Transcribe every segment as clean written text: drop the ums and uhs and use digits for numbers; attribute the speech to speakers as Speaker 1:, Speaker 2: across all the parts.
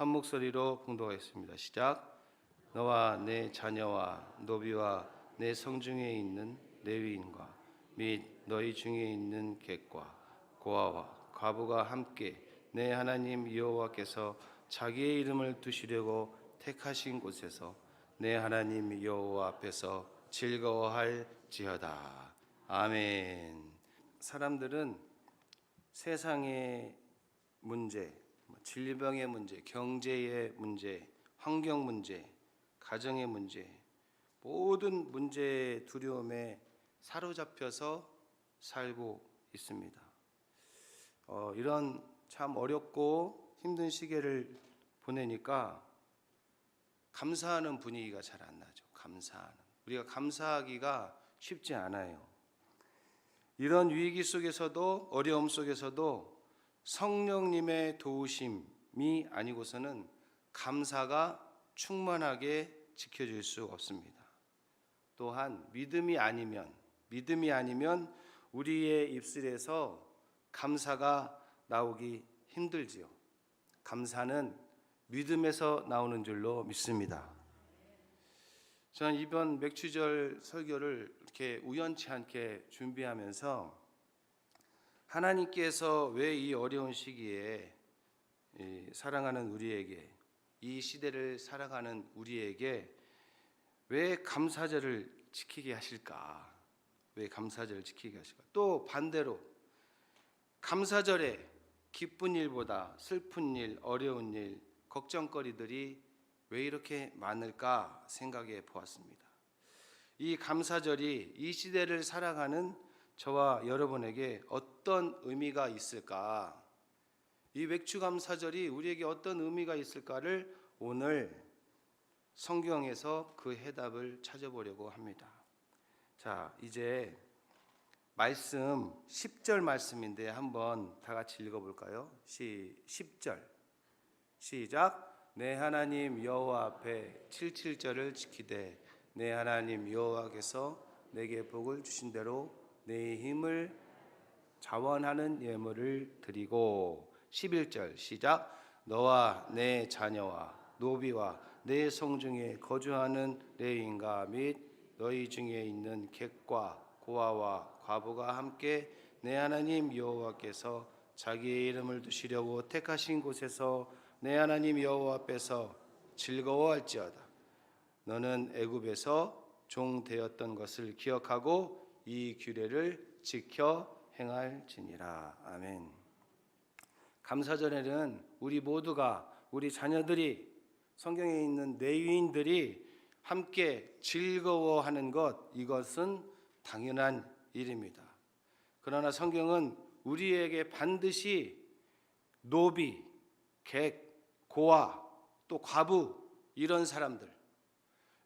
Speaker 1: 한 목소리로 봉독하겠습니다. 시작. 너와 내 자녀와 노비와 내 성중에 있는 레위인과 및 너희 중에 있는 객과 고아와 과부가 함께 내 하나님 여호와께서 자기의 이름을 두시려고 택하신 곳에서 내 하나님 여호와 앞에서 즐거워할지어다. 아멘. 사람들은 세상의 문제, 질병의 문제, 경제의 문제, 환경 문제, 가정의 문제, 모든 문제의 두려움에 사로잡혀서 살고 있습니다. 이런 참 어렵고 힘든 시기를 보내니까 감사하는 분위기가 잘 안 나죠. 우리가 감사하기가 쉽지 않아요. 이런 위기 속에서도, 어려움 속에서도 성령님의 도우심이 아니고서는 감사가 충만하게 지켜질 수 없습니다. 또한 믿음이 아니면 우리의 입술에서 감사가 나오기 힘들지요. 감사는 믿음에서 나오는 줄로 믿습니다. 저는 이번 맥주절 설교를 이렇게 우연치 않게 준비하면서 하나님께서 왜 이 어려운 시기에 사랑하는 우리에게, 이 시대를 살아가는 우리에게 왜 감사절을 지키게 하실까? 또 반대로 감사절에 기쁜 일보다 슬픈 일, 어려운 일, 걱정거리들이 왜 이렇게 많을까 생각해 보았습니다. 이 감사절이 이 시대를 살아가는 저와 여러분에게 어떤 의미가 있을까? 이 맥주감사절이 우리에게 어떤 의미가 있을까를 오늘 성경에서 그 해답을 찾아보려고 합니다. 자, 이제 말씀 10절 말씀인데 한번 다 같이 읽어볼까요? 10절 시작. 내 하나님 여호와 앞에 77절을 지키되 내 하나님 여호와께서 내게 복을 주신 대로 내 힘을 자원하는 예물을 드리고 11절 시작. 너와 내 자녀와 노비와 내 성중에 거주하는 레위인과 및 너희 중에 있는 객과 고아와 과부가 함께 내 하나님 여호와께서 자기의 이름을 두시려고 택하신 곳에서 내 하나님 여호와 앞에서 즐거워할지어다. 너는 애굽에서 종 되었던 것을 기억하고 이 규례를 지켜 행할지니라. 아멘. 감사절에는 우리 모두가, 우리 자녀들이, 성경에 있는 레위인들이 함께 즐거워하는 것, 이것은 당연한 일입니다. 그러나 성경은 우리에게 반드시 노비, 객, 고아, 또 과부, 이런 사람들,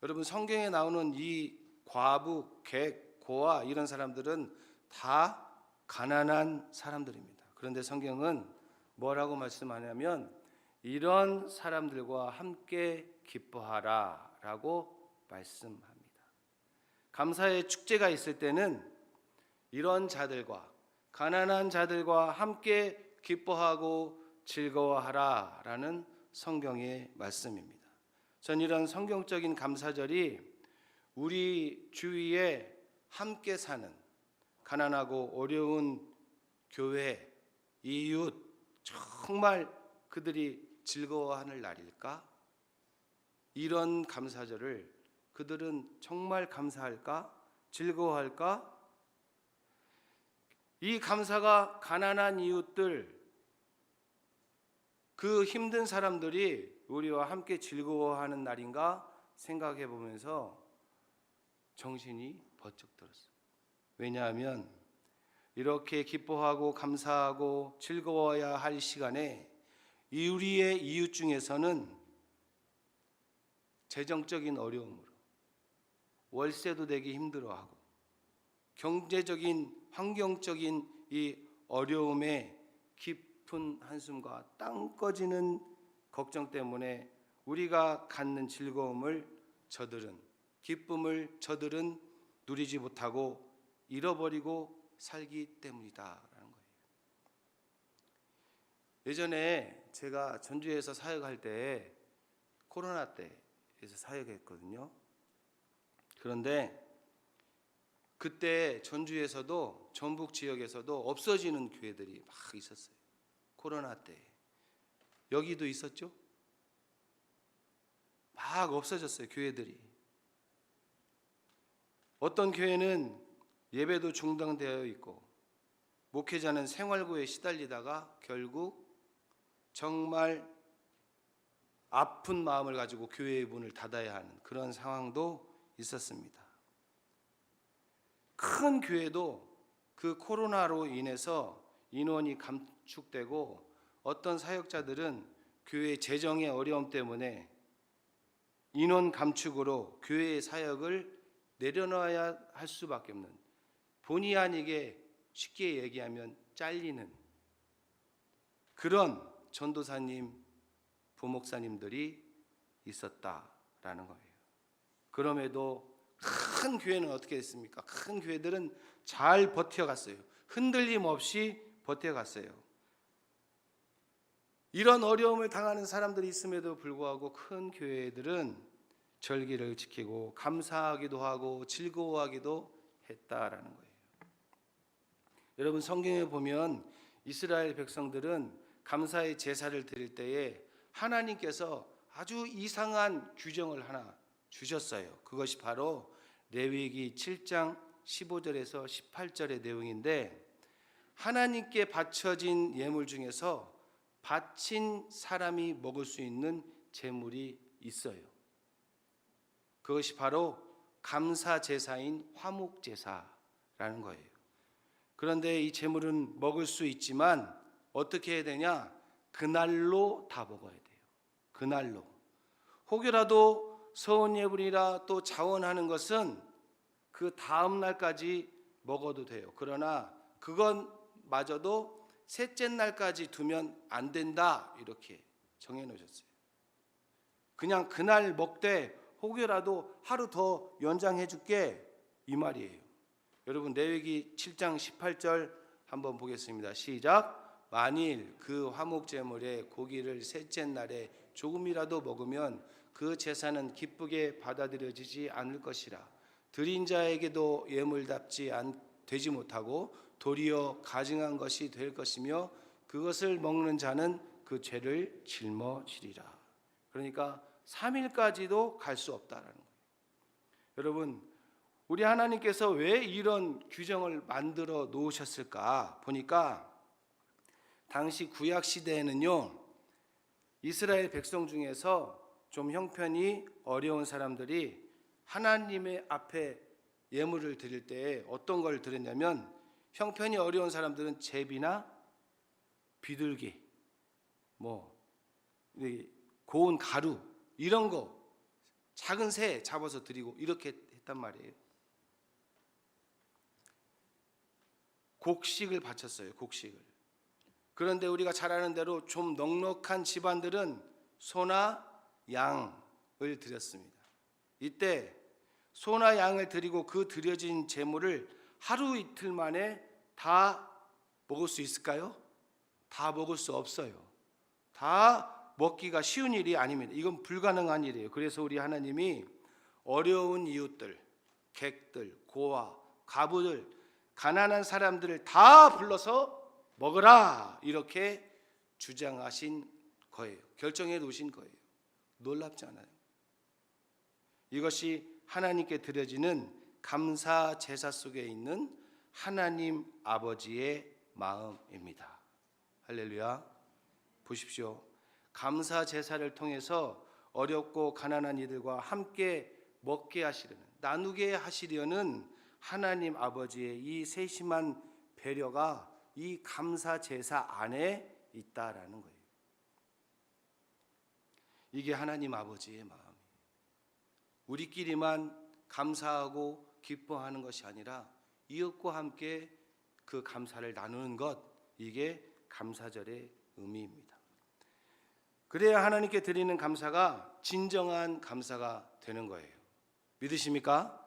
Speaker 1: 여러분 성경에 나오는 이 과부, 객, 고아 이런 사람들은 다 가난한 사람들입니다. 그런데 성경은 뭐라고 말씀하냐면 이런 사람들과 함께 기뻐하라 라고 말씀합니다. 감사의 축제가 있을 때는 이런 자들과, 가난한 자들과 함께 기뻐하고 즐거워하라 라는 성경의 말씀입니다. 전 이런 성경적인 감사절이 우리 주위에 함께 사는 가난하고 어려운 교회, 이웃, 정말 그들이 즐거워하는 날일까? 이런 감사절을 그들은 정말 감사할까? 즐거워할까? 이 감사가 가난한 이웃들, 그 힘든 사람들이 우리와 함께 즐거워하는 날인가 생각해 보면서 정신이 번쩍 들었어요. 왜냐하면 이렇게 기뻐하고 감사하고 즐거워야 할 시간에 우리의 이웃 중에서는 재정적인 어려움으로 월세도 내기 힘들어하고 경제적인, 환경적인 이 어려움에 깊은 한숨과 땅 꺼지는 걱정 때문에 우리가 갖는 즐거움을 기쁨을 저들은 누리지 못하고 잃어버리고 살기 때문이다라는 거예요. 예전에 제가 전주에서 사역할 때 코로나 때에서 사역했거든요. 그런데 그때 전주에서도 전북 지역에서도 없어지는 교회들이 막 있었어요. 코로나 때. 여기도 있었죠? 막 없어졌어요, 교회들이. 어떤 교회는 예배도 중단되어 있고 목회자는 생활고에 시달리다가 결국 정말 아픈 마음을 가지고 교회의 문을 닫아야 하는 그런 상황도 있었습니다. 큰 교회도 그 코로나로 인해서 인원이 감축되고 어떤 사역자들은 교회 재정의 어려움 때문에 인원 감축으로 교회의 사역을 내려놔야 할 수밖에 없는, 본의 아니게 쉽게 얘기하면 잘리는 그런 전도사님, 부목사님들이 있었다라는 거예요. 그럼에도 큰 교회는 어떻게 됐습니까? 큰 교회들은 잘 버텨갔어요. 흔들림 없이 버텨갔어요. 이런 어려움을 당하는 사람들이 있음에도 불구하고 큰 교회들은 절기를 지키고 감사하기도 하고 즐거워하기도 했다라는 거예요. 여러분, 성경에 보면 이스라엘 백성들은 감사의 제사를 드릴 때에 하나님께서 아주 이상한 규정을 하나 주셨어요. 그것이 바로 레위기 7장 15절에서 18절의 내용인데, 하나님께 바쳐진 예물 중에서 바친 사람이 먹을 수 있는 제물이 있어요. 그것이 바로 감사 제사인 화목 제사라는 거예요. 그런데 이 제물은 먹을 수 있지만 어떻게 해야 되냐? 그날로 다 먹어야 돼요. 그날로. 혹여라도 서온 예물이라 또 자원하는 것은 그 다음 날까지 먹어도 돼요. 그러나 그건 마저도 셋째 날까지 두면 안 된다, 이렇게 정해 놓으셨어요. 그냥 그날 먹되 혹여라도 하루 더 연장해 줄게, 이 말이에요. 여러분, 레위기 7장 18절 한번 보겠습니다. 시작. 만일 그 화목제물의 고기를 셋째 날에 조금이라도 먹으면 그 제사는 기쁘게 받아들여지지 않을 것이라. 드린 자에게도 예물답지 되지 못하고 도리어 가증한 것이 될 것이며 그것을 먹는 자는 그 죄를 짊어지리라. 그러니까 3일까지도 갈 수 없다라는 거예요. 여러분, 우리 하나님께서 왜 이런 규정을 만들어 놓으셨을까 보니까, 당시 구약 시대에는요, 이스라엘 백성 중에서 좀 형편이 어려운 사람들이 하나님의 앞에 예물을 드릴 때 어떤 걸 드렸냐면, 형편이 어려운 사람들은 제비나 비둘기, 고운 가루, 이런 거 작은 새 잡아서 드리고 이렇게 했단 말이에요. 곡식을 바쳤어요. 곡식을. 그런데 우리가 잘 아는 대로 좀 넉넉한 집안들은 소나 양을 드렸습니다. 이때 소나 양을 드리고 그 드려진 제물을 하루 이틀 만에 다 먹을 수 있을까요? 다 먹을 수 없어요. 다 먹기가 쉬운 일이 아닙니다. 이건 불가능한 일이에요. 그래서 우리 하나님이 어려운 이웃들, 객들, 고아, 과부들, 가난한 사람들을 다 불러서 먹으라, 이렇게 주장하신 거예요. 결정해 놓으신 거예요. 놀랍지 않아요? 이것이 하나님께 드려지는 감사 제사 속에 있는 하나님 아버지의 마음입니다. 할렐루야. 보십시오. 감사 제사를 통해서 어렵고 가난한 이들과 함께 먹게 하시려는, 나누게 하시려는 하나님 아버지의 이 세심한 배려가 이 감사 제사 안에 있다라는 거예요. 이게 하나님 아버지의 마음이에요. 우리끼리만 감사하고 기뻐하는 것이 아니라 이웃과 함께 그 감사를 나누는 것, 이게 감사절의 의미입니다. 그래야 하나님께 드리는 감사가 진정한 감사가 되는 거예요. 믿으십니까?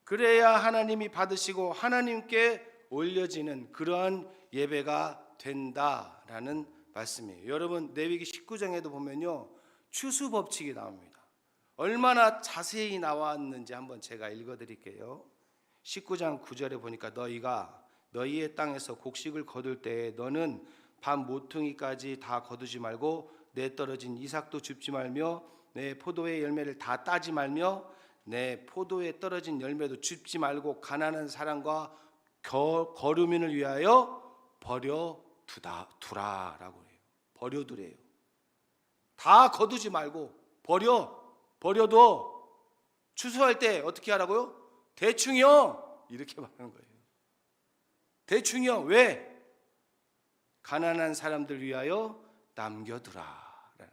Speaker 1: 그래야 하나님이 받으시고 하나님께 올려지는 그러한 예배가 된다라는 말씀이에요. 여러분 레위기 19장에도 보면요, 추수 법칙이 나옵니다. 얼마나 자세히 나왔는지 한번 제가 읽어드릴게요. 19장 9절에 보니까 너희가 너희의 땅에서 곡식을 거둘 때에 너는 밤 모퉁이까지 다 거두지 말고 내 떨어진 이삭도 줍지 말며 내 포도의 열매를 다 따지 말며 내 포도에 떨어진 열매도 줍지 말고 가난한 사람과 거류민을 위하여 두라라고 해요. 버려두래요. 다 거두지 말고 버려도 추수할 때 어떻게 하라고요? 대충이요, 이렇게 말하는 거예요. 대충이요. 왜? 가난한 사람들 위하여 남겨두라라는 거예요.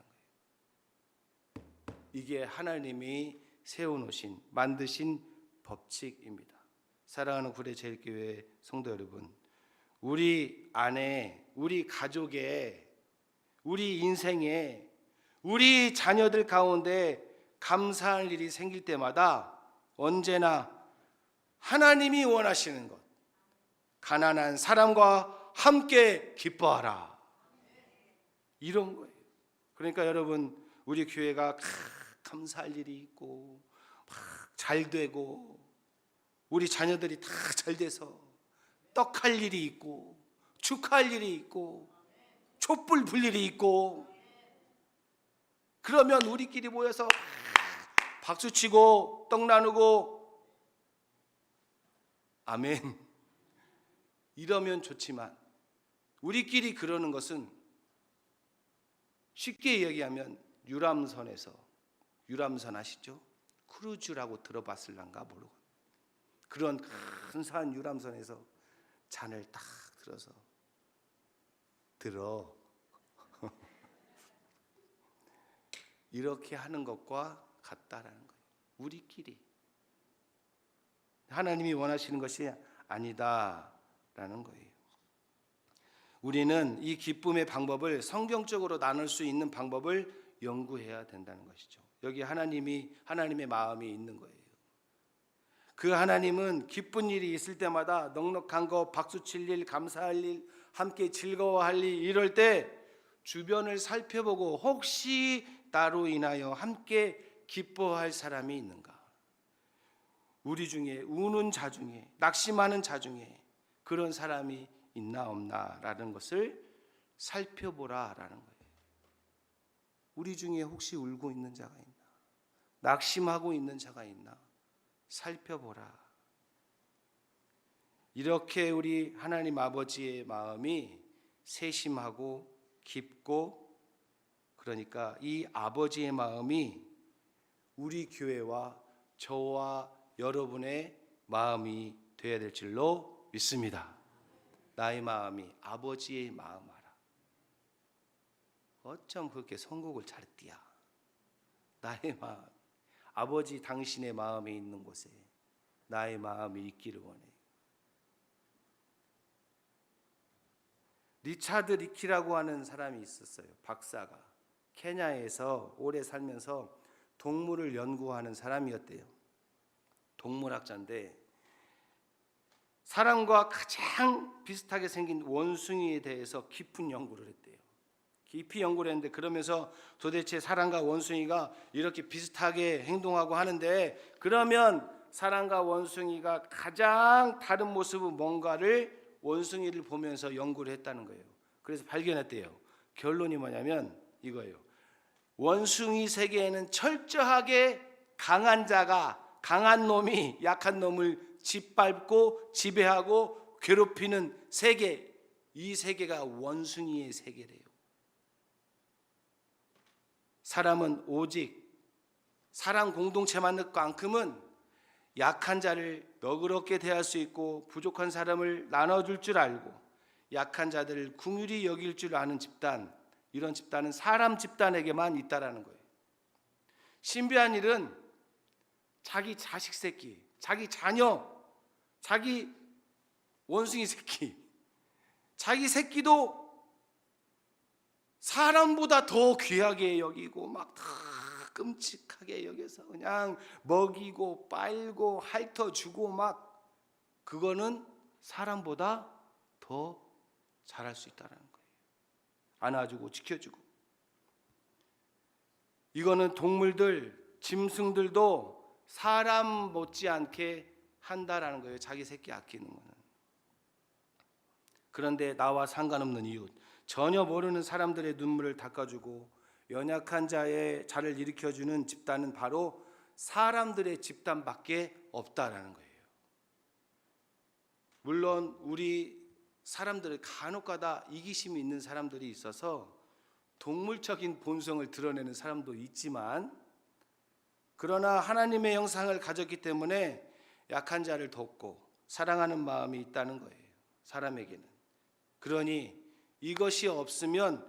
Speaker 1: 이게 하나님이 세워놓으신, 만드신 법칙입니다. 사랑하는 구례제일교회 성도 여러분, 우리 안에, 우리 가족에, 우리 인생에, 우리 자녀들 가운데 감사할 일이 생길 때마다 언제나 하나님이 원하시는 것, 가난한 사람과 함께 기뻐하라, 이런 거예요. 그러니까 여러분, 우리 교회가 감사할 일이 있고 막 잘 되고 우리 자녀들이 다 잘 돼서 떡할 일이 있고 축하할 일이 있고 촛불 불 일이 있고, 그러면 우리끼리 모여서 박수치고 떡 나누고 아멘 이러면 좋지만, 우리끼리 그러는 것은 쉽게 얘기하면 유람선에서, 유람선 아시죠? 크루즈라고 들어봤을란가 모르고, 그런 근사한 유람선에서 잔을 딱 들어서 이렇게 하는 것과 같다라는 거예요. 우리끼리. 하나님이 원하시는 것이 아니다라는 거예요. 우리는 이 기쁨의 방법을 성경적으로 나눌 수 있는 방법을 연구해야 된다는 것이죠. 여기 하나님의 마음이 있는 거예요. 그 하나님은 기쁜 일이 있을 때마다 넉넉한 거, 박수칠 일, 감사할 일, 함께 즐거워할 일, 이럴 때 주변을 살펴보고 혹시 나로 인하여 함께 기뻐할 사람이 있는가? 우리 중에, 우는 자 중에, 낙심하는 자 중에 그런 사람이 있나 없나라는 것을 살펴보라라는 거예요. 우리 중에 혹시 울고 있는 자가 있나? 낙심하고 있는 자가 있나? 살펴보라. 이렇게 우리 하나님 아버지의 마음이 세심하고 깊고, 그러니까 이 아버지의 마음이 우리 교회와 저와 여러분의 마음이 되어야 될 줄로 믿습니다. 나의 마음이 아버지의 마음 알아. 어쩜 그렇게 선곡을 잘했디야. 나의 마음, 아버지 당신의 마음이 있는 곳에 나의 마음이 있기를 원해요. 리차드 리키라고 하는 사람이 있었어요. 박사가 케냐에서 오래 살면서 동물을 연구하는 사람이었대요. 동물학자인데 사람과 가장 비슷하게 생긴 원숭이에 대해서 깊은 연구를 했대요. 깊이 연구를 했는데, 그러면서 도대체 사람과 원숭이가 이렇게 비슷하게 행동하고 하는데, 그러면 사람과 원숭이가 가장 다른 모습은 뭔가를 원숭이를 보면서 연구를 했다는 거예요. 그래서 발견했대요. 결론이 뭐냐면 이거예요. 원숭이 세계에는 철저하게 강한 자가, 강한 놈이 약한 놈을 짓밟고 지배하고 괴롭히는 세계, 이 세계가 원숭이의 세계래요. 사람은 오직 사람 공동체만큼은 약한 자를 너그럽게 대할 수 있고 부족한 사람을 나눠줄 줄 알고 약한 자들을 긍휼히 여길 줄 아는 집단, 이런 집단은 사람 집단에게만 있다라는 거예요. 신비한 일은 자기 자식 새끼, 자기 자녀, 자기 원숭이 새끼, 자기 새끼도 사람보다 더 귀하게 여기고 막 다 끔찍하게 여겨서 그냥 먹이고 빨고 핥아주고 막, 그거는 사람보다 더 잘할 수 있다는 거예요. 안아주고 지켜주고. 이거는 동물들, 짐승들도 사람 못지않게 한다라는 거예요. 자기 새끼 아끼는 거는. 그런데 나와 상관없는 이웃, 전혀 모르는 사람들의 눈물을 닦아주고 연약한 자의 자를 일으켜주는 집단은 바로 사람들의 집단밖에 없다라는 거예요. 물론 우리 사람들을 간혹가다 이기심이 있는 사람들이 있어서 동물적인 본성을 드러내는 사람도 있지만, 그러나 하나님의 형상을 가졌기 때문에 약한 자를 돕고 사랑하는 마음이 있다는 거예요, 사람에게는. 그러니 이것이 없으면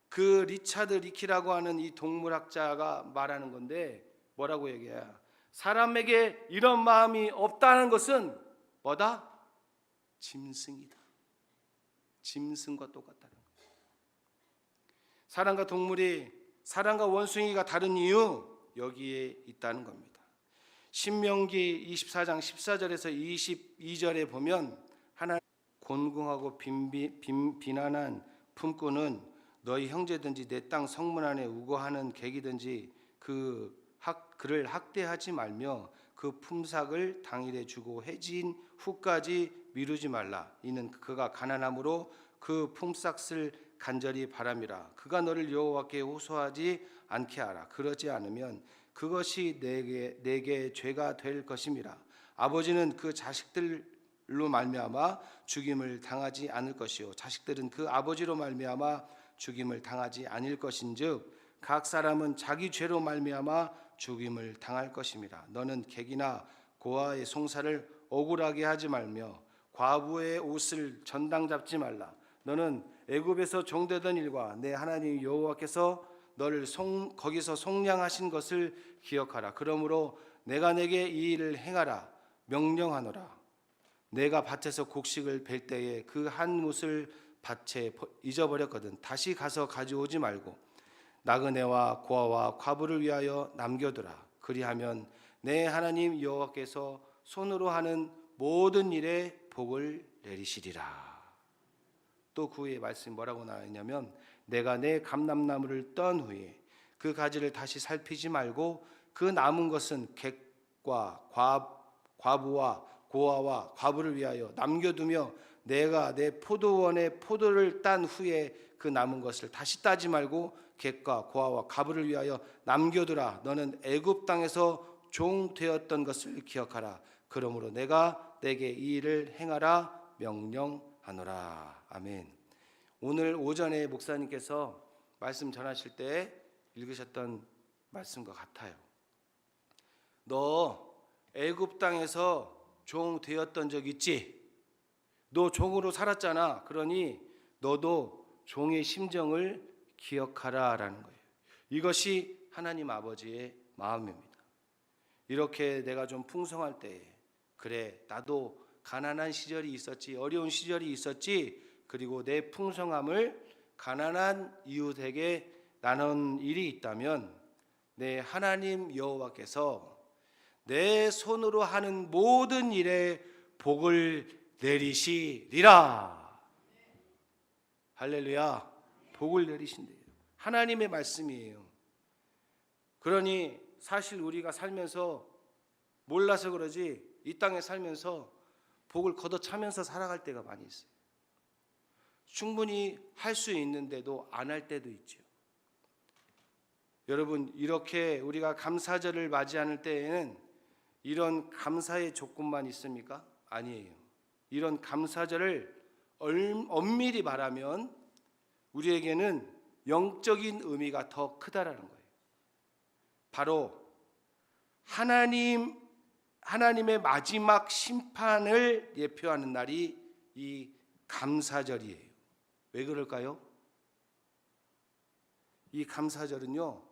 Speaker 1: 그 리차드 리키라고 하는 이 동물학자가 말하는 건데 뭐라고 얘기해요? 사람에게 이런 마음이 없다는 것은 뭐다? 짐승이다. 짐승과 똑같다는 거예요. 사람과 동물이, 사람과 원숭이가 다른 이유, 여기에 있다는 겁니다. 신명기 24장 14절에서 22절에 보면 하나님 곤궁하고 비난한 품꾼은 너희 형제든지 내 땅 성문 안에 우거하는 객이든지 그를 학대하지 말며 그 품삯을 당일에 주고 해진 후까지 미루지 말라. 이는 그가 가난함으로 그 품삯을 간절히 바람이라. 그가 너를 여호와께 호소하지 않게 하라. 그러지 않으면 그것이 내게 죄가 될 것임이라. 아버지는 그 자식들로 말미암아 죽임을 당하지 않을 것이요 자식들은 그 아버지로 말미암아 죽임을 당하지 않을 것인즉 각 사람은 자기 죄로 말미암아 죽임을 당할 것입니다. 너는 객이나 고아의 송사를 억울하게 하지 말며 과부의 옷을 전당 잡지 말라. 너는 애굽에서 종되던 일과 내 하나님 여호와께서 너를 거기서 속량하신 것을 기억하라. 그러므로 내가 내게 이 일을 행하라 명령하노라. 내가 밭에서 곡식을 벨 때에 그 한 못을 밭에 잊어버렸거든. 다시 가서 가져오지 말고 나그네와 고아와 과부를 위하여 남겨두라. 그리하면 내 하나님 여호와께서 손으로 하는 모든 일에 복을 내리시리라. 또 그 후에 말씀이 뭐라고 나왔냐면 내가 내 감람나무를 떤 후에 그 가지를 다시 살피지 말고 그 남은 것은 객과 과부와 고아와 과부를 위하여 남겨두며 내가 내 포도원의 포도를 딴 후에 그 남은 것을 다시 따지 말고 객과 고아와 과부를 위하여 남겨두라. 너는 애굽 땅에서 종 되었던 것을 기억하라. 그러므로 내가 내게 이 일을 행하라 명령하노라. 아멘. 오늘 오전에 목사님께서 말씀 전하실 때 읽으셨던 말씀과 같아요. 너 애굽 땅에서 종 되었던 적 있지? 너 종으로 살았잖아. 그러니 너도 종의 심정을 기억하라 라는 거예요. 이것이 하나님 아버지의 마음입니다. 이렇게 내가 좀 풍성할 때에 그래 나도 가난한 시절이 있었지, 어려운 시절이 있었지, 그리고 내 풍성함을 가난한 이웃에게 나눈 일이 있다면 내 하나님 여호와께서 내 손으로 하는 모든 일에 복을 내리시리라. 할렐루야. 복을 내리신대요. 하나님의 말씀이에요. 그러니 사실 우리가 살면서 몰라서 그러지 이 땅에 살면서 복을 걷어차면서 살아갈 때가 많이 있어요. 충분히 할 수 있는데도 안 할 때도 있죠. 여러분, 이렇게 우리가 감사절을 맞이하는 때에는 이런 감사의 조건만 있습니까? 아니에요. 이런 감사절을 엄밀히 말하면 우리에게는 영적인 의미가 더 크다라는 거예요. 바로 하나님의 마지막 심판을 예표하는 날이 이 감사절이에요. 왜 그럴까요? 이 감사절은요,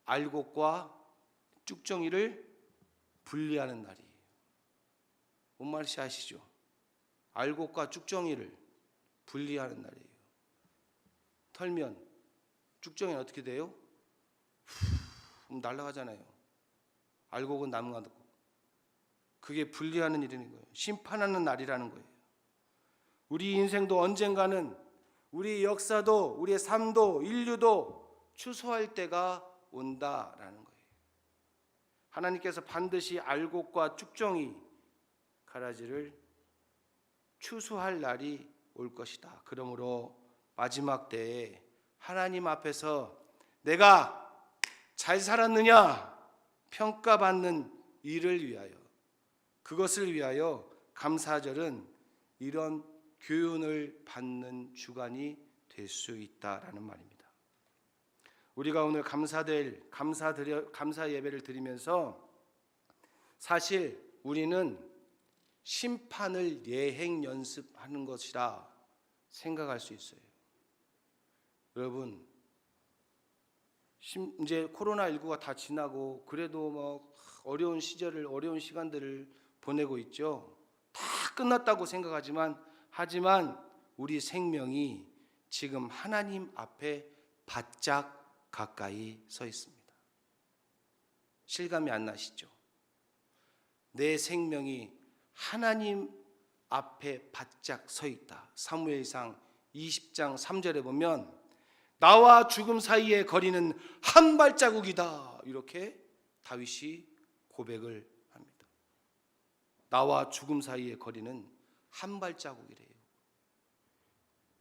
Speaker 1: 알곡과 쭉정이를 분리하는 날이에요. 뭔 말인지 아시죠? 알곡과 쭉정이를 분리하는 날이에요. 털면 쭉정이는 어떻게 돼요? 날아가잖아요. 알곡은 남아가고. 그게 분리하는 일인 거예요. 심판하는 날이라는 거예요. 우리 인생도 언젠가는 우리 역사도, 우리의 삶도, 인류도 추수할 때가 온다라는 거예요. 하나님께서 반드시 알곡과 쭉정이 가라지를 추수할 날이 올 것이다. 그러므로 마지막 때에 하나님 앞에서 내가 잘 살았느냐 평가받는 일을 위하여, 그것을 위하여 감사절은 이런 교훈을 받는 주간이 될 수 있다라는 말입니다. 우리가 오늘 감사 예배를 드리면서 사실 우리는 심판을 예행 연습하는 것이라 생각할 수 있어요. 여러분, 이제 코로나19가 다 지나고 그래도 뭐 어려운 시간들을 보내고 있죠. 다 끝났다고 생각하지만 우리 생명이 지금 하나님 앞에 바짝 가까이 서 있습니다. 실감이 안 나시죠? 내 생명이 하나님 앞에 바짝 서 있다. 사무엘상 20장 3절에 보면 나와 죽음 사이의 거리는 한 발자국이다, 이렇게 다윗이 고백을 합니다. 나와 죽음 사이의 거리는 한 발자국이래요.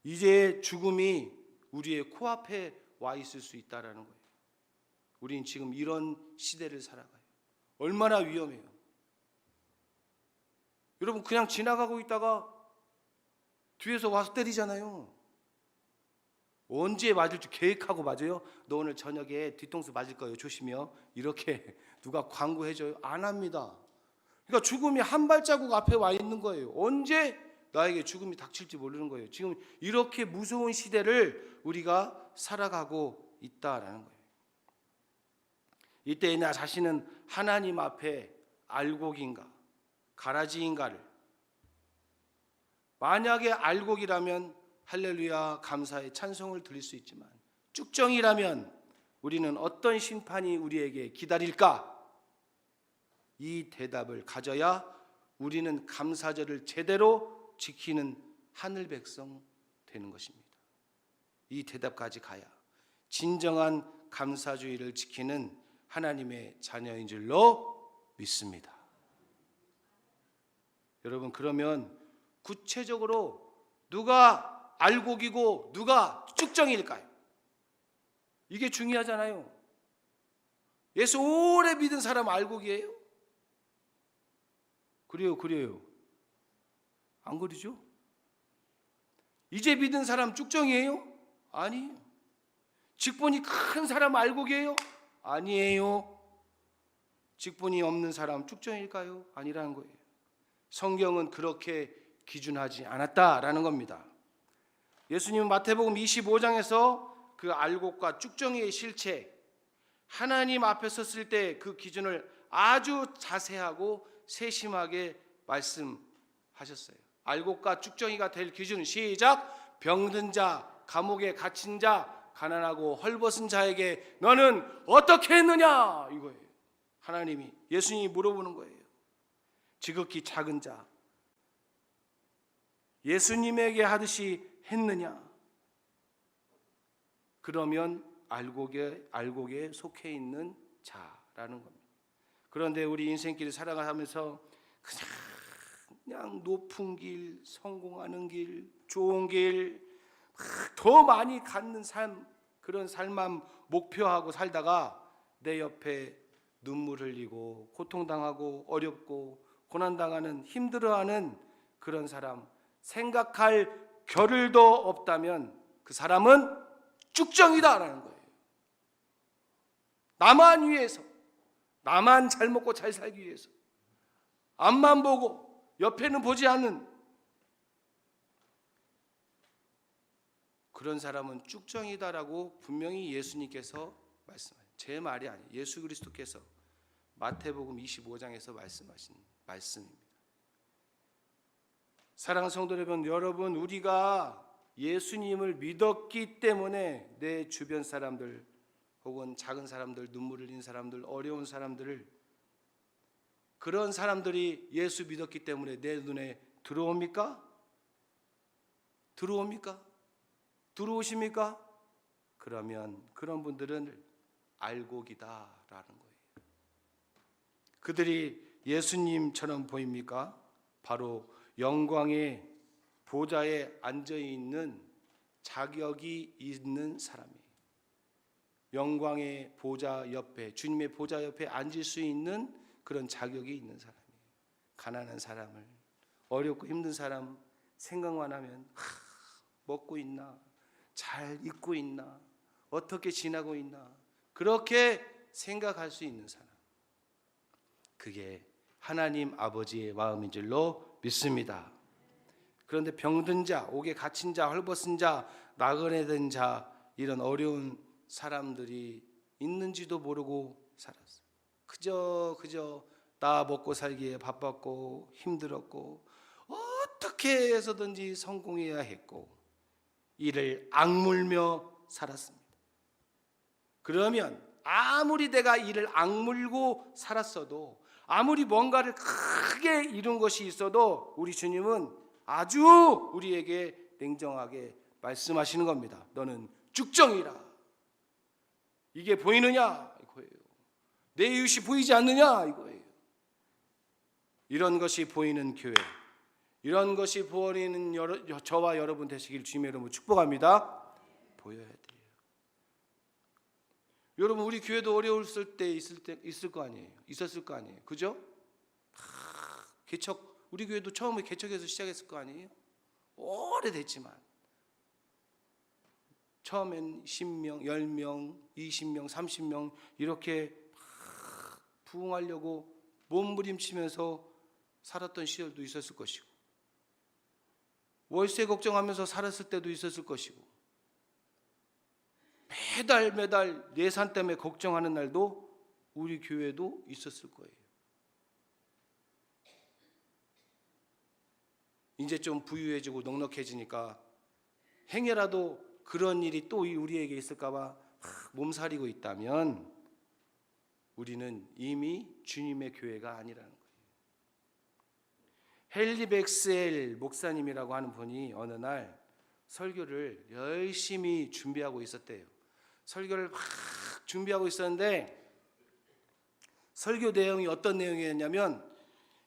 Speaker 1: 이제 죽음이 우리의 코앞에 와 있을 수 있다라는 거예요. 우리는 지금 이런 시대를 살아가요. 얼마나 위험해요. 여러분, 그냥 지나가고 있다가 뒤에서 와서 때리잖아요. 언제 맞을지 계획하고 맞아요? 너 오늘 저녁에 뒤통수 맞을 거예요, 조심해요. 이렇게 누가 광고해줘요? 안 합니다. 그러니까 죽음이 한 발자국 앞에 와 있는 거예요. 언제 나에게 죽음이 닥칠지 모르는 거예요. 지금 이렇게 무서운 시대를 우리가 살아가고 있다라는 거예요. 이때 나 자신은 하나님 앞에 알곡인가 가라지인가를, 만약에 알곡이라면 할렐루야 감사의 찬송을 드릴 수 있지만 쭉정이라면 우리는 어떤 심판이 우리에게 기다릴까? 이 대답을 가져야 우리는 감사절을 제대로 지키는 하늘 백성 되는 것입니다. 이 대답까지 가야 진정한 감사주의를 지키는 하나님의 자녀인 줄로 믿습니다. 여러분, 그러면 구체적으로 누가 알곡이고 누가 쭉정일까요? 이게 중요하잖아요. 예수 오래 믿은 사람 알곡이에요? 그래요. 안 그러죠? 이제 믿은 사람 쭉정이에요? 아니에요. 직분이 큰 사람 알곡이에요? 아니에요. 직분이 없는 사람 쭉정일까요? 아니라는 거예요. 성경은 그렇게 기준하지 않았다라는 겁니다. 예수님은 마태복음 25장에서 그 알곡과 쭉정이의 실체, 하나님 앞에 섰을 때 그 기준을 아주 자세하고 세심하게 말씀하셨어요. 알곡과 쭉정이가 될 기준, 시작. 병든 자, 감옥에 갇힌 자, 가난하고 헐벗은 자에게 너는 어떻게 했느냐, 이거예요. 하나님이, 예수님이 물어보는 거예요. 지극히 작은 자, 예수님에게 하듯이 했느냐? 그러면 알곡에 속해 있는 자라는 겁니다. 그런데 우리 인생길을 살아가면서 그냥 높은 길, 성공하는 길, 좋은 길, 더 많이 갖는 삶, 그런 삶만 목표하고 살다가 내 옆에 눈물 흘리고 고통당하고 어렵고 고난당하는, 힘들어하는 그런 사람 생각할 겨를도 없다면 그 사람은 쭉정이다라는 거예요. 나만 위해서, 나만 잘 먹고 잘 살기 위해서, 앞만 보고 옆에는 보지 않는 그런 사람은 쭉정이다라고 분명히 예수님께서 말씀하셨어요. 제 말이 아니에요. 예수 그리스도께서 마태복음 25장에서 말씀하신 말씀입니다. 사랑하는 성도 여러분, 우리가 예수님을 믿었기 때문에 내 주변 사람들 혹은 작은 사람들, 눈물 흘린 사람들, 어려운 사람들을, 그런 사람들이 예수 믿었기 때문에 내 눈에 들어옵니까? 들어옵니까? 들어오십니까? 그러면 그런 분들은 알곡이다라는 거예요. 그들이 예수님처럼 보입니까? 바로 영광의 보좌에 앉아있는 자격이 있는 사람이에요. 영광의 보좌 옆에, 주님의 보좌 옆에 앉을 수 있는 그런 자격이 있는 사람이에요. 가난한 사람을, 어렵고 힘든 사람 생각만 하면 먹고 있나, 잘 입고 있나, 어떻게 지나고 있나, 그렇게 생각할 수 있는 사람, 그게 하나님 아버지의 마음인 줄로 믿습니다. 그런데 병든 자, 옥에 갇힌 자, 헐벗은 자, 나그네 된 자, 이런 어려운 사람들이 있는지도 모르고 살았어요. 그저 나 먹고 살기에 바빴고 힘들었고 어떻게 해서든지 성공해야 했고 이를 악물며 살았습니다. 그러면 아무리 내가 이를 악물고 살았어도, 아무리 뭔가를 크게 이룬 것이 있어도 우리 주님은 아주 우리에게 냉정하게 말씀하시는 겁니다. 너는 쭉정이라. 이게 보이느냐? 이거예요. 내 이웃이 보이지 않느냐? 이거예요. 이런 것이 보이는 교회, 이런 것이 보이는 저와 여러분 되시길 주님의 이름으로 축복합니다. 보여야 돼요. 여러분, 우리 교회도 어려웠을 때 있을 거 아니에요. 있었을 거 아니에요. 그죠? 개척, 우리 교회도 처음에 개척해서 시작했을 거 아니에요. 오래됐지만 처음엔 10명, 10명, 20명, 30명 이렇게 부흥하려고 몸부림치면서 살았던 시절도 있었을 것이고, 월세 걱정하면서 살았을 때도 있었을 것이고, 매달 예산 때문에 걱정하는 날도 우리 교회도 있었을 거예요. 이제 좀 부유해지고 넉넉해지니까 행여라도 그런 일이 또 우리에게 있을까 봐 몸살이고 있다면 우리는 이미 주님의 교회가 아니라는 거예요. 헨리 백스엘 목사님이라고 하는 분이 어느 날 설교를 열심히 준비하고 있었대요. 설교를 막 준비하고 있었는데 설교 내용이 어떤 내용이었냐면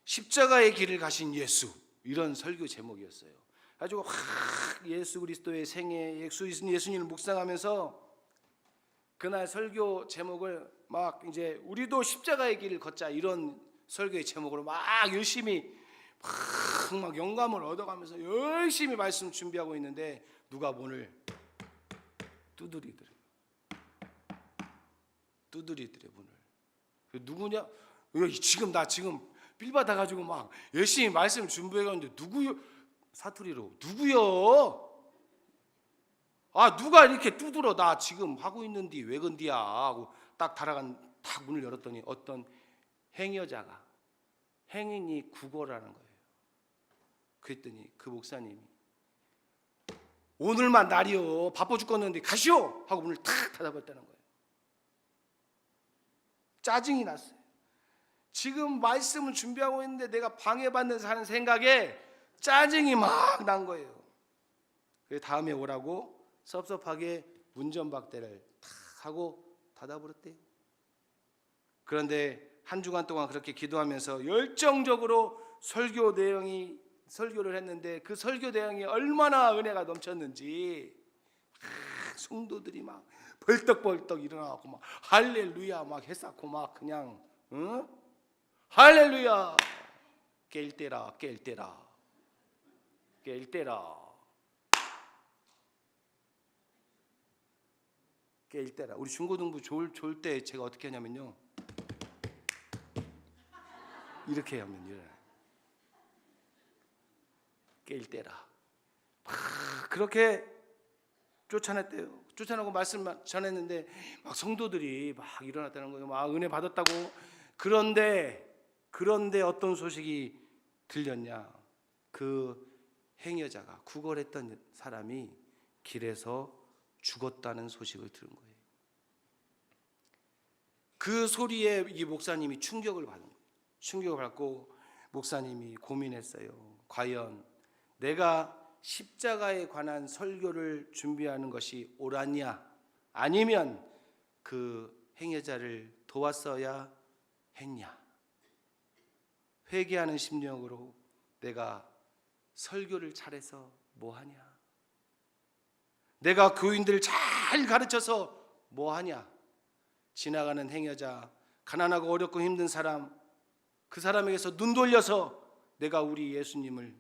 Speaker 1: 십자가의 길을 가신 예수, 이런 설교 제목이었어요. 가지고 예수 그리스도의 생애, 예수님을 묵상하면서 그날 설교 제목을 막 이제 우리도 십자가의 길을 걷자, 이런 설교의 제목으로 막 열심히 막 영감을 얻어가면서 열심히 말씀 준비하고 있는데 누가 문을 두드리더래요. 문을. 누구냐? 나 지금 빌 받아가지고 막 열심히 말씀 준비해가는데 누구요? 사투리로 누구요? 누가 이렇게 두드려? 나 지금 하고 있는데 왜 건디야? 하고 딱 문을 열었더니 어떤 행여자가, 행인이 국어라는 거예요. 그랬더니 그 목사님이 오늘만 날이요, 바빠 죽겠는데 가시오 하고 문을 탁 닫아버렸다는 거예요. 짜증이 났어요. 지금 말씀을 준비하고 있는데 내가 방해받는 하는 생각에 짜증이 막 난 거예요. 그래서 다음에 오라고 섭섭하게 문전박대를 탁 하고 닫아버렸대요. 그런데 한 주간 동안 그렇게 기도하면서 열정적으로 설교를 했는데 그 설교 내용이 얼마나 은혜가 넘쳤는지 성도들이 막 벌떡벌떡 일어나고 막 할렐루야 막 했었고 막 그냥 할렐루야 깰 때라 우리 중고등부 좋을 때 제가 어떻게 하냐면요, 이렇게 하면 깰 때라 그렇게 쫓아냈대요. 쫓아내고 말씀 전했는데 막 성도들이 막 일어났다는 거예요. 막 은혜 받았다고. 그런데 어떤 소식이 들렸냐? 그 행여자가, 구걸했던 사람이 길에서 죽었다는 소식을 들은 거예요. 그 소리에 이 목사님이 충격을 받은 거예요. 충격을 받고 목사님이 고민했어요. 과연 내가 십자가에 관한 설교를 준비하는 것이 옳았냐? 아니면 그 행여자를 도왔어야 했냐? 회개하는 심령으로 내가 설교를 잘해서 뭐하냐? 내가 교인들을 잘 가르쳐서 뭐하냐? 지나가는 행여자, 가난하고 어렵고 힘든 사람, 그 사람에게서 눈 돌려서 내가 우리 예수님을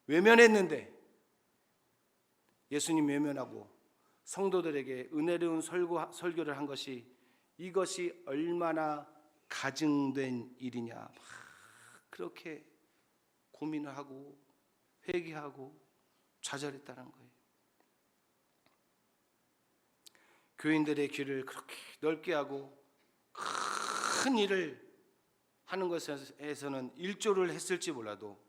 Speaker 1: 외면했는데, 예수님 외면하고 성도들에게 은혜로운 설교를 한 것이, 이것이 얼마나 가증된 일이냐, 막 그렇게 고민을 하고 회개하고 좌절했다는 거예요. 교인들의 귀를 그렇게 넓게 하고 큰 일을 하는 것에서는 일조를 했을지 몰라도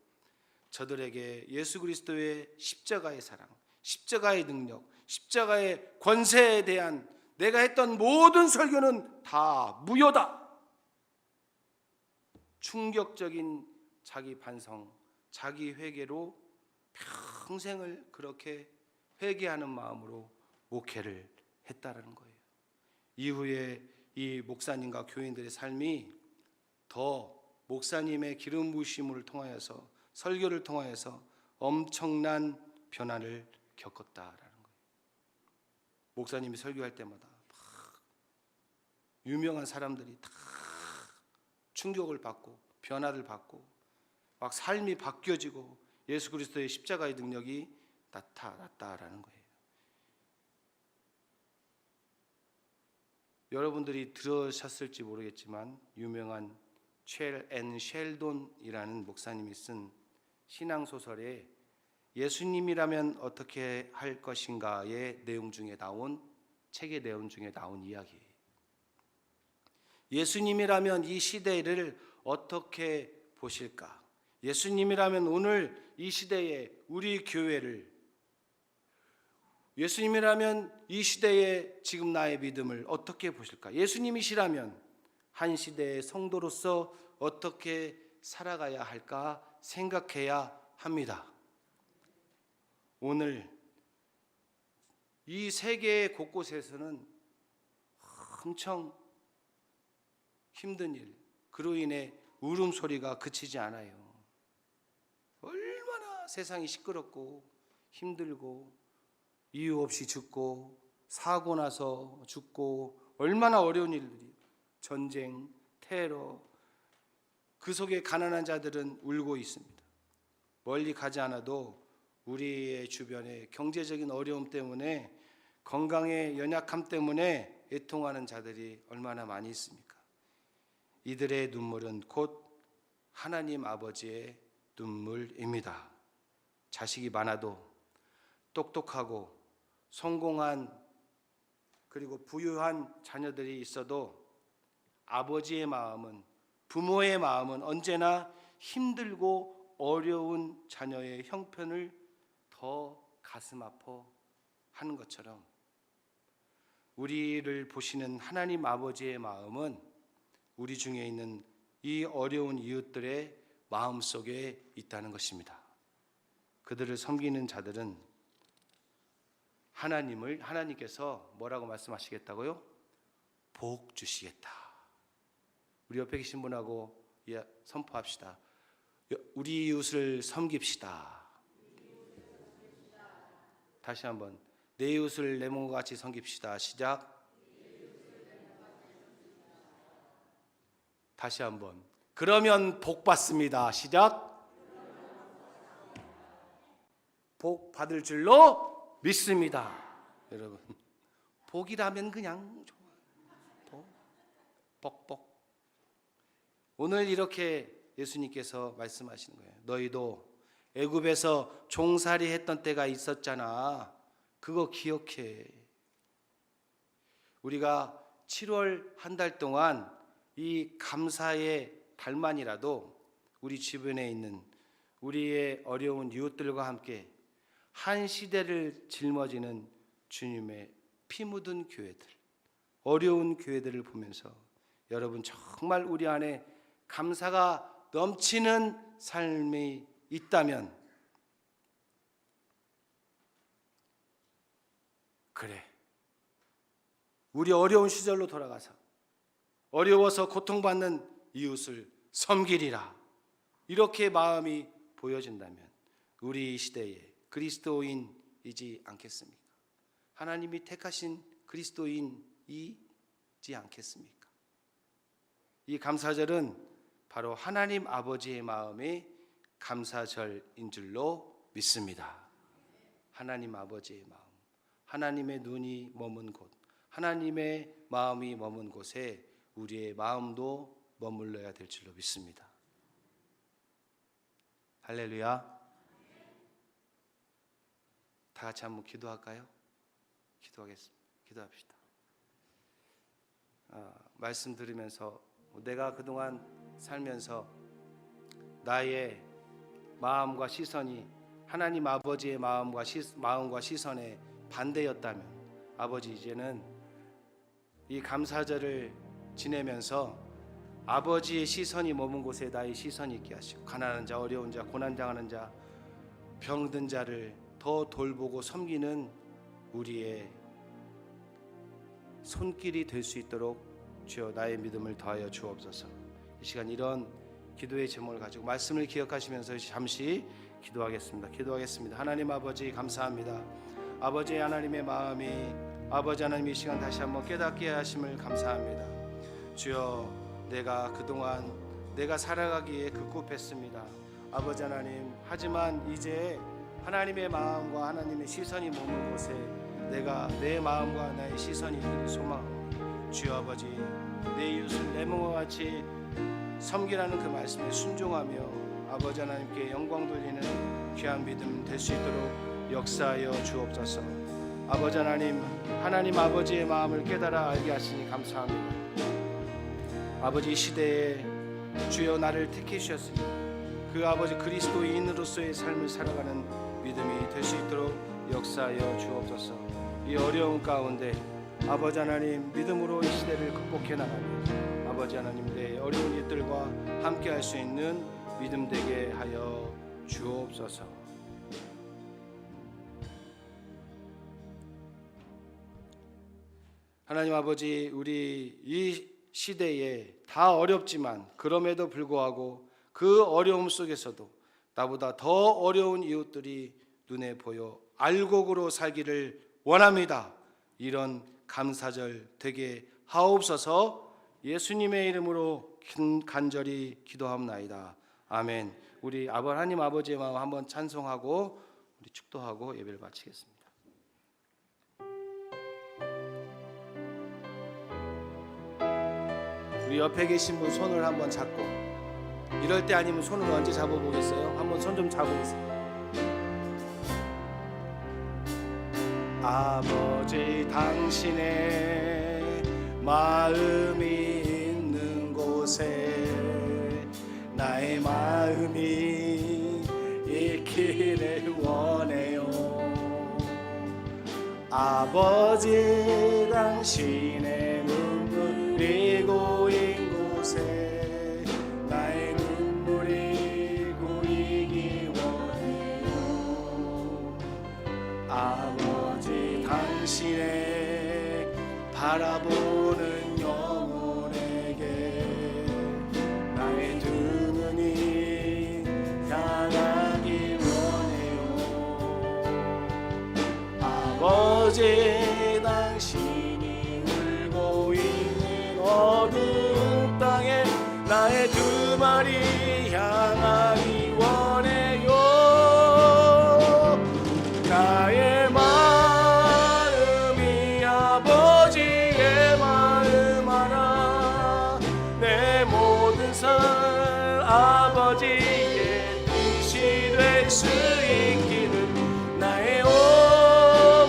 Speaker 1: 저들에게 예수 그리스도의 십자가의 사랑, 십자가의 능력, 십자가의 권세에 대한 내가 했던 모든 설교는 다 무효다. 충격적인 자기 반성, 자기 회개로 평생을 그렇게 회개하는 마음으로 목회를 했다라는 거예요. 이후에 이 목사님과 교인들의 삶이 더 목사님의 기름 부으심을 통하여서, 설교를 통하여서 엄청난 변화를 겪었다라는 거예요. 목사님이 설교할 때마다 막 유명한 사람들이 다 충격을 받고 변화를 받고 막 삶이 바뀌어지고 예수 그리스도의 십자가의 능력이 나타났다라는 거예요. 여러분들이 들으셨을지 모르겠지만 유명한 쉘 앤 쉘돈이라는 목사님이 쓴 신앙소설에 예수님이라면 어떻게 할 것인가의 내용 중에 나온, 책의 내용 중에 나온 이야기예요. 예수님이라면 이 시대를 어떻게 보실까? 예수님이라면 오늘 이 시대에 우리 교회를, 예수님이라면 이 시대에 지금 나의 믿음을 어떻게 보실까? 예수님이시라면 한 시대의 성도로서 어떻게 살아가야 할까 생각해야 합니다. 오늘 이 세계 곳곳에서는 엄청 힘든 일, 그로 인해 울음소리가 그치지 않아요. 얼마나 세상이 시끄럽고 힘들고 이유 없이 죽고 사고 나서 죽고 얼마나 어려운 일들이, 전쟁, 테러, 그 속에 가난한 자들은 울고 있습니다. 멀리 가지 않아도 우리의 주변에 경제적인 어려움 때문에, 건강의 연약함 때문에 애통하는 자들이 얼마나 많이 있습니까? 이들의 눈물은 곧 하나님 아버지의 눈물입니다. 자식이 많아도, 똑똑하고 성공한 그리고 부유한 자녀들이 있어도 아버지의 마음은, 부모의 마음은 언제나 힘들고 어려운 자녀의 형편을 더 가슴 아파 하는 것처럼 우리를 보시는 하나님 아버지의 마음은 우리 중에 있는 이 어려운 이웃들의 마음 속에 있다는 것입니다. 그들을 섬기는 자들은 하나님께서 뭐라고 말씀하시겠다고요? 복 주시겠다. 우리 옆에 계신 분하고 선포합시다. 우리 이웃을 섬깁시다. 다시 한번, 내 이웃을 내 몸과 같이 섬깁시다. 시작. 다시 한번, 그러면 복 받습니다. 시작. 복 받을 줄로 믿습니다. 여러분, 복이라면 그냥 좋아. 복. 오늘 이렇게 예수님께서 말씀하시는 거예요. 너희도 애굽에서 종살이 했던 때가 있었잖아. 그거 기억해. 우리가 7월 한 달 동안 이 감사의 달만이라도 우리 주변에 있는 우리의 어려운 이웃들과 함께 한 시대를 짊어지는 주님의 피 묻은 교회들, 어려운 교회들을 보면서 여러분 정말 우리 안에 감사가 넘치는 삶이 있다면 그래, 우리 어려운 시절로 돌아가서 어려워서 고통받는 이웃을 섬기리라, 이렇게 마음이 보여진다면 우리 이 시대에 그리스도인이지 않겠습니까? 하나님이 택하신 그리스도인이지 않겠습니까? 이 감사절은 바로 하나님 아버지의 마음의 감사절인 줄로 믿습니다. 하나님 아버지의 마음, 하나님의 눈이 머문 곳, 하나님의 마음이 머문 곳에 우리의 마음도 머물러야 될 줄로 믿습니다. 할렐루야. 다 같이 한번 기도할까요? 기도하겠습니다. 기도합시다. 말씀 들으면서 내가 그동안 살면서 나의 마음과 시선이 하나님 아버지의 마음과 시선에 반대였다면, 아버지 이제는 이 감사절을 지내면서 아버지의 시선이 머문 곳에 나의 시선이 있게 하시고, 가난한 자, 어려운 자, 고난당하는 자, 병든 자를 더 돌보고 섬기는 우리의 손길이 될 수 있도록 주여 나의 믿음을 더하여 주옵소서. 이 시간 이런 기도의 제목을 가지고 말씀을 기억하시면서 잠시 기도하겠습니다. 하나님 아버지 감사합니다. 아버지 하나님의 마음이, 아버지 하나님 이 시간 다시 한번 깨닫게 하심을 감사합니다. 주여, 내가 그동안 내가 살아가기에 급급했습니다. 아버지 하나님, 하지만 이제 하나님의 마음과 하나님의 시선이 머문 곳에 내가 내 마음과 나의 시선이 있기를 소망하오니, 주여 아버지, 내 이웃을 내 몸과 같이 섬기라는 그 말씀에 순종하며 아버지 하나님께 영광 돌리는 귀한 믿음 될 수 있도록 역사하여 주옵소서. 아버지 하나님, 하나님 아버지의 마음을 깨달아 알게 하시니 감사합니다. 아버지, 이 시대에 주여 나를 택해 주셨으니 그 아버지 그리스도인으로서의 삶을 살아가는 믿음이 될 수 있도록 역사하여 주옵소서. 이 어려운 가운데 아버지 하나님, 믿음으로 이 시대를 극복해 나가며 아버지 하나님, 내 어려운 이들과 함께 할 수 있는 믿음 되게 하여 주옵소서. 하나님 아버지, 우리 이 시대에 다 어렵지만 그럼에도 불구하고 그 어려움 속에서도 나보다 더 어려운 이웃들이 눈에 보여 알곡으로 살기를 원합니다. 이런 감사절 되게 하옵소서. 예수님의 이름으로 간절히 기도합나이다. 아멘. 우리 하나님 아버지의 마음 한번 찬송하고 우리 축도하고 예배를 마치겠습니다. 우리 옆에 계신 분 손을 한번 잡고, 이럴 때 아니면 손을 언제 잡아보겠어요? 한번 손 좀 잡아보세요. 아버지, 당신의 마음이 있는 곳에 나의 마음이 있기를 원해요. 아버지, 당신의 눈물이 고인 곳에 나의 눈물이 고이기 원해요. 아버지, 당신의 바라보는 영혼에게 나의 두 눈이 향하기 원해요. 아버지, 당신이 울고 있는 어두운 땅에 나의 두 마리 향하기 원해요. 나의 마음이 아버지의 마음 알아. 내 모든 삶 아버지의 뜻이 될 수 있기를 나의 온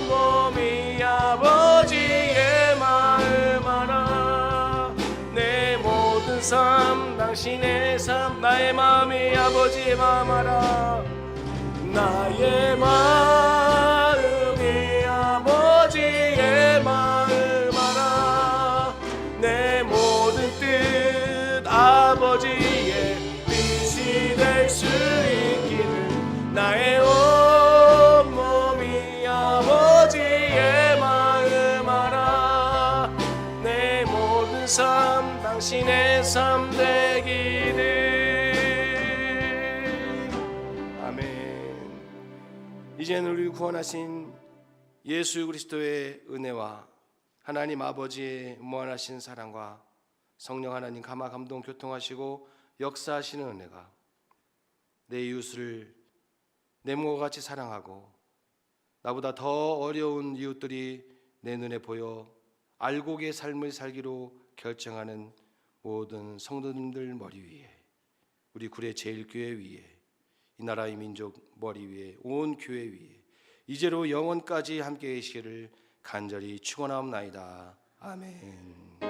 Speaker 1: 몸이 아버지의 마음 알아. 내 모든 삶 당신의 삶, 나의 마음이 아버지의 마음 알아. 나의 마음이 아버지의 마음 알아. 내 모든 뜻 아버지의 뜻이 될 수 있기를 나의 온 몸이 아버지의 마음 당신의 삶 되기를. 아멘. 이제는 우리 구원하신 예수 그리스도의 은혜와 하나님 아버지의 무한하신 사랑과 성령 하나님 감화 감동 교통하시고 역사하시는 은혜가 내 이웃을 내 몸과 같이 사랑하고 나보다 더 어려운 이웃들이 내 눈에 보여 알곡의 삶을 살기로 결정하는 모든 성도님들 머리 위에, 우리 구례 제일교회 위에, 이 나라의 민족 머리 위에, 온 교회 위에 이제로 영원까지 함께 계시기를 간절히 축원하옵나이다. 아멘.